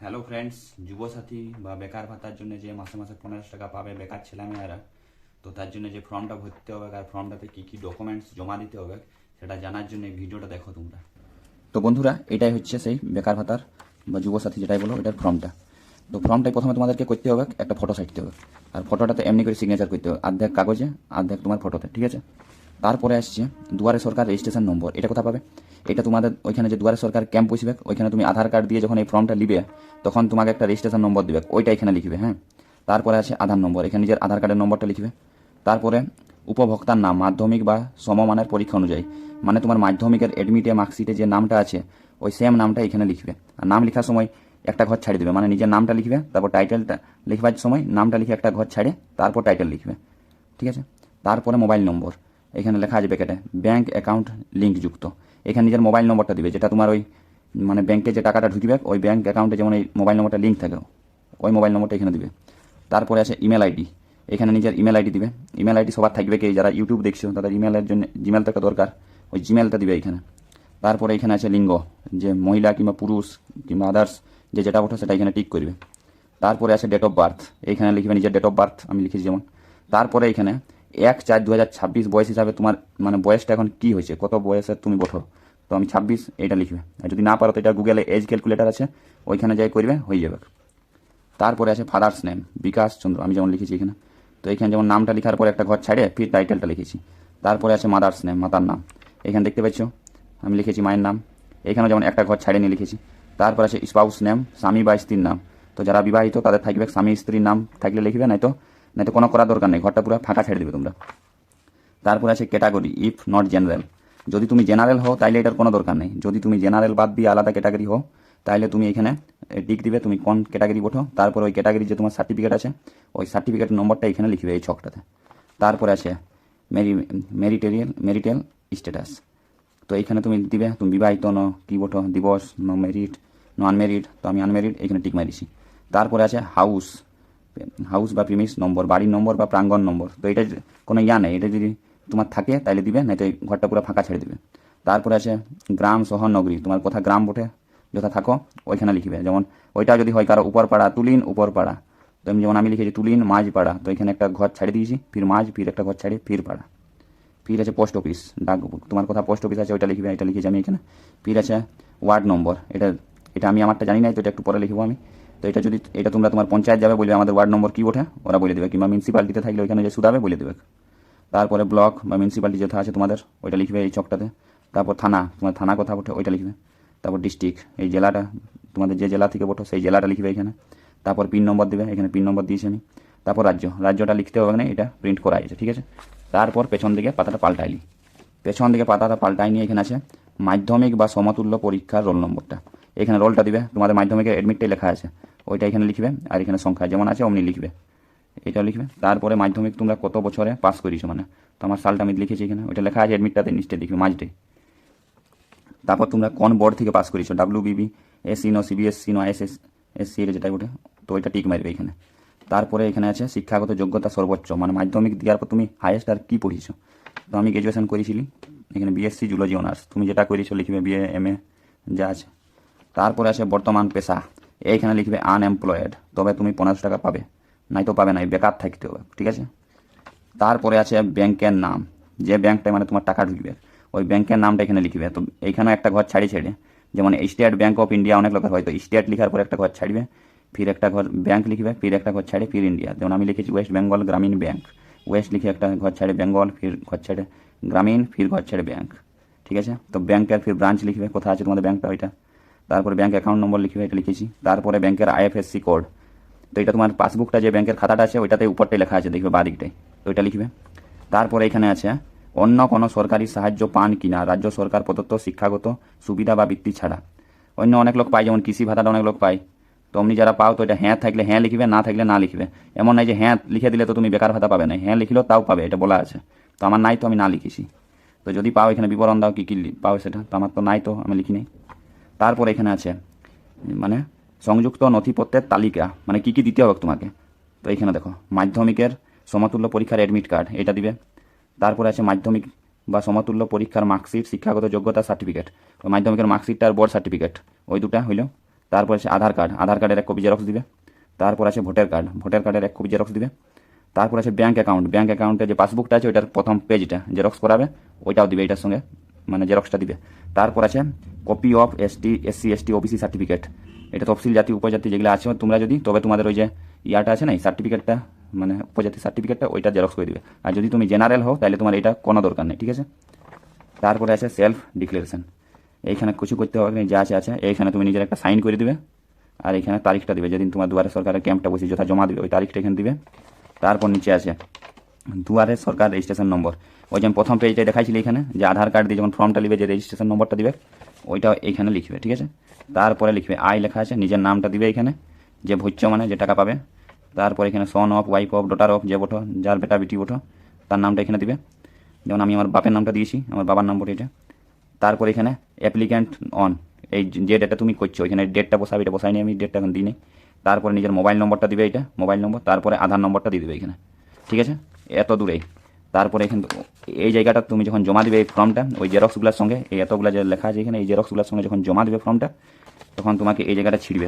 Hello friends, Yuvasathi বা বেকার ভাতার জন্য যে মাসে মাসে 1500 টাকা পাবে বেকার ছেলেমেয়েরা, তো তার জন্য যে ফর্মটা ভরতে হবে আর ফর্মটাতে কী কী ডকুমেন্টস জমা দিতে হবে সেটা জানার জন্য এই ভিডিওটা দেখো তোমরা। তো বন্ধুরা, এটাই হচ্ছে সেই বেকার ভাতার বা যুবসাথী যেটাই বলো এটার ফর্মটা। তো ফর্মটাই প্রথমে তোমাদেরকে করতে হবে একটা ফটো সাইটতে হবে, আর ফটোটাতে এমনি করে সিগনেচার করতে হবে, অর্ধেক কাগজে অর্ধেক তোমার ফটোতে, ঠিক আছে। তারপরে আসছে দুয়ারে সরকার রেজিস্ট্রেশন নম্বর। এটা কোথা পাবে? এটা তোমাদের ওইখানে যে দুয়ারে সরকার ক্যাম্প বসবে ওইখানে তুমি আধার কার্ড দিয়ে যখন এই ফর্মটা লিবে তখন তোমাকে একটা রেজিস্ট্রেশন নম্বর দিবে, ওইটা এখানে লিখবে। হ্যাঁ, তারপরে আছে আধার নম্বর, এখানে নিজের আধার কার্ডের নম্বরটা লিখবে। তারপরে উপভোক্তার নাম মাধ্যমিক বা সমমানের পরীক্ষা অনুযায়ী, মানে তোমার মাধ্যমিকের অ্যাডমিটে মার্কশিটে যে নামটা আছে ওই সেম নামটা এখানে লিখবে। আর নাম লেখার সময় একটা ঘর ছাড়িয়ে দেবে, মানে নিজের নামটা লিখবে, তারপর টাইটেলটা লিখবার সময় নামটা লিখে একটা ঘর ছাড়ে তারপর টাইটেল লিখবে, ঠিক আছে। তারপরে মোবাইল নম্বর, এখানে লেখা আছে ব্যাকেটে ব্যাঙ্ক অ্যাকাউন্ট লিঙ্ক যুক্ত, এখানে নিজের মোবাইল নম্বরটা দিবে, যেটা তোমার ওই মানে ব্যাংকে যে টাকাটা ঢুকবে ওই ব্যাঙ্ক অ্যাকাউন্টে যেমন এই মোবাইল নম্বরটা লিঙ্ক থাকে ওই মোবাইল নম্বরটা এখানে দিবে। তারপরে আছে ইমেল আইডি, এখানে নিজের ইমেল আইডি দিবে। ইমেল আইডি সবার থাকবে, কি যারা ইউটিউব দেখছো তাদের ইমেলের জন্য জিমেল থাকা দরকার, ওই জিমেলটা দিবে এখানে। তারপরে এখানে আছে লিঙ্গ, যে মহিলা কিংবা পুরুষ কিংবা আদার্স যে যেটা ওঠে সেটা এখানে টিক করবে। তারপরে আছে ডেট অফ বার্থ, এইখানে লিখবে নিজের ডেট অফ বার্থ, আমি লিখেছি যেমন। তারপরে এখানে 1/4/2026 বয়স হিসাবে তোমার মানে বয়সটা এখন কি হয়েছে, কত বয়সে তুমি বঠো, তো আমি 26 এটা লিখবে। আর যদি না পারো তো এটা গুগলে এজ ক্যালকুলেটার আছে ওইখানে যাই করবে, হয়ে যাবে। তারপরে আছে ফাদার্স নেম বিকাশ চন্দ্র, আমি যেমন লিখেছি এখানে। তো এখানে যেমন নামটা লেখার পর একটা ঘর ছাড়ে ফির টাইটেলটা লিখেছি। তারপরে আছে মাদার্স নেম মাতার নাম, এখানে দেখতে পাচ্ছ আমি লিখেছি মায়ের নাম, এখানেও যেমন একটা ঘর ছাড়ে নিয়ে লিখেছি। তারপর আছে স্পাউস নেম স্বামী বা স্ত্রীর নাম, তো যারা বিবাহিত তাদের থাকবে স্বামী স্ত্রীর নাম থাকলে লিখবে, নয়তো কোনো করার দরকার নেই, ঘরটা পুরো ফাঁকা ছেড়ে দেবে তোমরা। তারপর আছে ক্যাটাগরি ইফ নট জেনারেল, যদি তুমি জেনারেল হও তাইলে এটার কোনো দরকার নেই, যদি তুমি জেনারেল বাদ দিয়ে আলাদা ক্যাটাগরি হও তাহলে তুমি এখানে টিক দিবে তুমি কোন ক্যাটাগরি ওঠো, তারপর ওই ক্যাটাগরি যে তোমার সার্টিফিকেট আছে ওই সার্টিফিকেটের নম্বরটা এখানে লিখবে এই ছকটাতে। তারপরে আছে মেরিটাল স্ট্যাটাস, তো এইখানে তুমি দিবে তুমি বিবাহিত ন কি ওঠো, দিবস ন মেরিড ন আনমেরিড, তো আমি আনমেরিড এখানে টিক মারিছি। তারপরে আছে হাউস বা প্রিমিস নম্বর, বাড়ির নম্বর বা প্রাঙ্গণ নম্বর, তো এটা কোনো ইয়া নেই, এটা যদি তোমার থাকে তাহলে দিবে, না তো এই ঘরটা পুরো ফাঁকা ছেড়ে দিবে। তারপরে আছে গ্রাম শহর নগরী, তোমার কোথা গ্রাম বটে যথা থাকো ওইখানে লিখবে, যেমন ওইটা যদি হয় কারো উপরপাড়া তুলিন উপরপাড়া, তো আমি যেমন আমি লিখেছি তুলিন মাঝপাড়া, তো এখানে একটা ঘর ছাড়ে দিয়েছি, ফির মাঝ ফির একটা ঘর ছাড়ে ফির পাড়া। ফির আছে পোস্ট অফিস ডাক, তোমার কোথা পোস্ট অফিস আছে ওইটা লিখবে, এটা লিখেছি আমি এখানে। ফির আছে ওয়ার্ড নম্বর, এটা এটা আমি আমারটা জানি না, তো এটা একটু পরে লিখবো আমি। তো এটা যদি এটা তোমরা তোমার পঞ্চায়েত যাবে বলবে আমাদের ওয়ার্ড নম্বর কী ওঠে ওরা বলে দেবে, কিংবা মিউনিসিপ্যালিটিতে থাকলে ওইখানে যে সুদাবে বলে দেবে। তারপরে ব্লক বা মিউনিসিপ্যালিটি যেটা আছে তোমাদের ওইটা লিখবে এই চকটাতে। তারপর থানা, তোমার থানা কোথা ওঠে ওইটা লিখবে। তারপর ডিস্ট্রিক্ট, এই জেলাটা তোমাদের যে জেলা থেকে ওঠো সেই জেলাটা লিখবে এখানে। তারপর পিন নম্বর দেবে, এখানে পিন নম্বর দিয়েছি আমি। তারপর রাজ্যটা লিখতে হবে না, এটা প্রিন্ট করা আছে, ঠিক আছে। তারপর পেছন দিকে পাতাটা পাল্টাইলি, পেছন দিকে পাতাটা পাল্টাই নিয়ে এখানে আছে মাধ্যমিক বা সমতুল্য পরীক্ষার রোল নম্বরটা, এখানে রোলটা দিবে, তোমাদের মাধ্যমিকের অ্যাডমিটটাই লেখা আছে ওইটা এখানে লিখবে, আর এখানে সংখ্যা যেমন আছে অমনি লিখবে, এটা লিখবে। তারপরে মাধ্যমিক তোমরা কত বছরে পাস করেছো, মানে তো আমার সালটা আমি লিখেছি এখানে, ওইটা লেখা আছে অ্যাডমিটটাতে নিচে লিখবে মাঝটাই। তারপর তোমরা কোন বোর্ড থেকে পাস করেছো, WBB SC no CBSC no SSC এর যেটা ওঠে, তো ওইটা টিক মারবে এখানে। তারপরে এখানে আছে শিক্ষাগত যোগ্যতা সর্বোচ্চ, মানে মাধ্যমিক দেওয়ার পর তুমি হাইয়েস্ট আর কী পড়িয়েছো, তো আমি গ্র্যাজুয়েশন করেছিলি, এখানে BSc জুলজি অনার্স, তুমি যেটা করেছো লিখবে BA MA যা আছে। তারপরে আছে বর্তমান পেশা, এইখানে লিখবে আনএমপ্লয়েড, তবে তুমি 1500 টাকা পাবে, নাই তো পাবে না, বেকার থাকতে হবে, ঠিক আছে। তারপরে আছে ব্যাংকের নাম, যে ব্যাংকটায় মানে তোমার টাকা ঢুকবে ওই ব্যাংকের নামটা এখানে লিখবে, তো এইখানেও একটা ঘর ছাড়ি ছেড়ে, যেমন স্টেট ব্যাংক অফ ইন্ডিয়া অনেক লোকের হয়তো স্টেট লিখার পর একটা ঘর ছাড়বে, ফির একটা ঘর ব্যাংক লিখবে, ফির একটা ঘর ছাড়ে ফির ইন্ডিয়া, যেমন আমি লিখেছি ওয়েস্ট বেঙ্গল গ্রামীণ ব্যাংক, ওয়েস্ট লিখে একটা ঘর ছাড়ে বেঙ্গল, ফির ঘর ছাড়ে গ্রামীণ, ফির ঘর ছাড়ে ব্যাংক, ঠিক আছে। তো ব্যাংকের ফির ব্রাঞ্চ লিখবে কোথায় আছে তোমাদের ব্যাংকটা ওইটা। তারপরে ব্যাংক অ্যাকাউন্ট নম্বর লিখবে, এটা লিখেছি। তারপরে ব্যাংকের IFSC কোড, তো এটা তোমার পাসবুকটা যে ব্যাংকের খাতাটা আছে ওইটাতে উপরটাই লেখা আছে দেখবে বাদিকটাই, তো ওইটা লিখবে। তারপরে এখানে আছে অন্য কোনো সরকারি সাহায্য পান কিনা রাজ্য সরকার প্রদত্ত শিক্ষাগত সুবিধা বা বৃত্তি ছাড়া, অন্য অনেক লোক পায় যেমন কৃষি ভাতাটা অনেক লোক পায়, তো অমনি যারা পাও তো এটা হ্যাঁ থাকলে হ্যাঁ লিখবে, না থাকলে না লিখবে, এমন নাই যে হ্যাঁ লিখে দিলে তো তুমি বেকার ভাতা পাবে না, হ্যাঁ লিখলেও তাও পাবে, এটা বলা আছে। তো আমার নাই, তো আমি না লিখেছি, তো যদি পাও এখানে বিবরণ দাও কী কী পাও সেটা, তো আমার তো নাই, তো আমি লিখি নেই। তারপর এখানে আছে মানে সংযুক্ত নথিপত্রের তালিকা, মানে কী কী দিতে হবে তোমাকে, তো এইখানে দেখো মাধ্যমিকের সমতুল্য পরীক্ষার অ্যাডমিট কার্ড এটা দিবে। তারপরে আছে মাধ্যমিক বা সমতুল্য পরীক্ষার মার্কশিট শিক্ষাগত যোগ্যতা সার্টিফিকেট, মাধ্যমিকের মার্কশিটটা আর বোর্ড সার্টিফিকেট ওই দুটা হইল। তারপর আছে আধার কার্ড, আধার কার্ডের 1 কপি জেরক্স দিবে। তারপর আছে ভোটার কার্ড, ভোটার কার্ডের 1 কপি জেরক্স দিবে। তারপর আছে ব্যাঙ্ক অ্যাকাউন্ট, ব্যাঙ্ক অ্যাকাউন্টে যে পাসবুকটা আছে ওইটার প্রথম পেজটা জেরক্স করাবে, ওইটাও দিবে এটার সঙ্গে, মানে জেরক্সটা দিবে। তারপর আছে copy of SC ST OBC certificate, এটা তফসিল জাতি উপজাতি যেগুলো আছে তোমরা যদি, তবে তোমাদের ওই যে ইয়াটা আছে না এই সার্টিফিকেটটা, মানে উপজাতি সার্টিফিকেটটা, ওইটা জেরক্স করে দিবে। আর যদি তুমি জেনারেল হও তাহলে তোমার এটা কোনো দরকার নেই, ঠিক আছে। তারপরে আছে সেলফ ডিক্লারেশন, এইখানে কিছু করতে হবে না, যা আছে আছে। এইখানে তুমি নিজের একটা সাইন করে দিবে, আর এখানে তারিখটা দিবে যেদিন তোমার দুয়ারে সরকারের ক্যাম্পটা বসে যথা জমা দিবে, ওই তারিখটা এখানে দিবে। তারপর নিচে আছে দুয়ারে সরকার রেজিস্ট্রেশন নম্বর, ওই যে আমি প্রথম পেজটা দেখাইছিলি এখানে যে আধার কার্ড দিয়ে যখন ফর্মটা লিখবে যে রেজিস্ট্রেশন নম্বরটা দিবে, ওইটা এইখানে লিখবে, ঠিক আছে। তারপরে লিখবে আই লেখা আছে, নিজের নামটা দিবে এখানে, যে ভোজ্য মানে যে টাকা পাবে। তারপর এখানে son of, wife of, daughter of, যে বটো যার বেটা বেটি বটো তার নামটা এখানে দিবে। যেমন আমি আমার বাপের নামটা দিয়েছি, আমার বাবার নম্বর এটা। তারপর এখানে অ্যাপ্লিক্যান্ট অন, এই যে ডেটটা তুমি করছো এখানে ডেটটা বসাবে, এটা বসাইনি আমি, ডেটটা এখন দিই নি। তারপরে নিজের মোবাইল নম্বরটা দিবে, এটা মোবাইল নম্বর। তারপরে আধার নম্বরটা দিয়ে দেবে এখানে, ঠিক আছে, এত দূরেই। তারপরে এখানে এই জায়গাটা তুমি যখন জমা দিবে এই ফর্মটা, ওই জেরক্সগুলোর সঙ্গে এই এতগুলো যে লেখা আছে এখানে, এই জেরক্সগুলোর সঙ্গে যখন জমা দিবে ফর্মটা, তখন তোমাকে এই জায়গাটা ছিঁড়বে,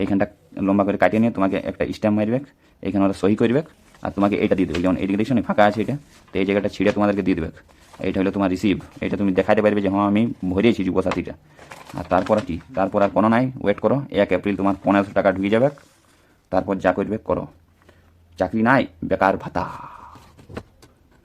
এইখানটা লম্বা করে কাটিয়ে নিয়ে তোমাকে একটা স্ট্যাম্প মারবে, এখানে ওরা সহি করবে, আর তোমাকে এটা দিয়ে দেবে। যেমন এইদিকে দেখছো না ফাঁকা আছে এটা, তো এই জায়গাটা ছিঁড়ে তোমাদেরকে দিয়ে দেবে। এইটা হলো তোমার রিসিভ, এটা তুমি দেখাতে পারবে যে হ্যাঁ আমি ভরিয়েছি যুবসাথীটা। আর তারপর কি, তারপর আর কোনো নাই, ওয়েট করো, 1 এপ্রিল তোমার 1500 টাকা ঢুকে যাবে। তারপর যা করবে করো, চাকরি নাই, বেকার ভাতা।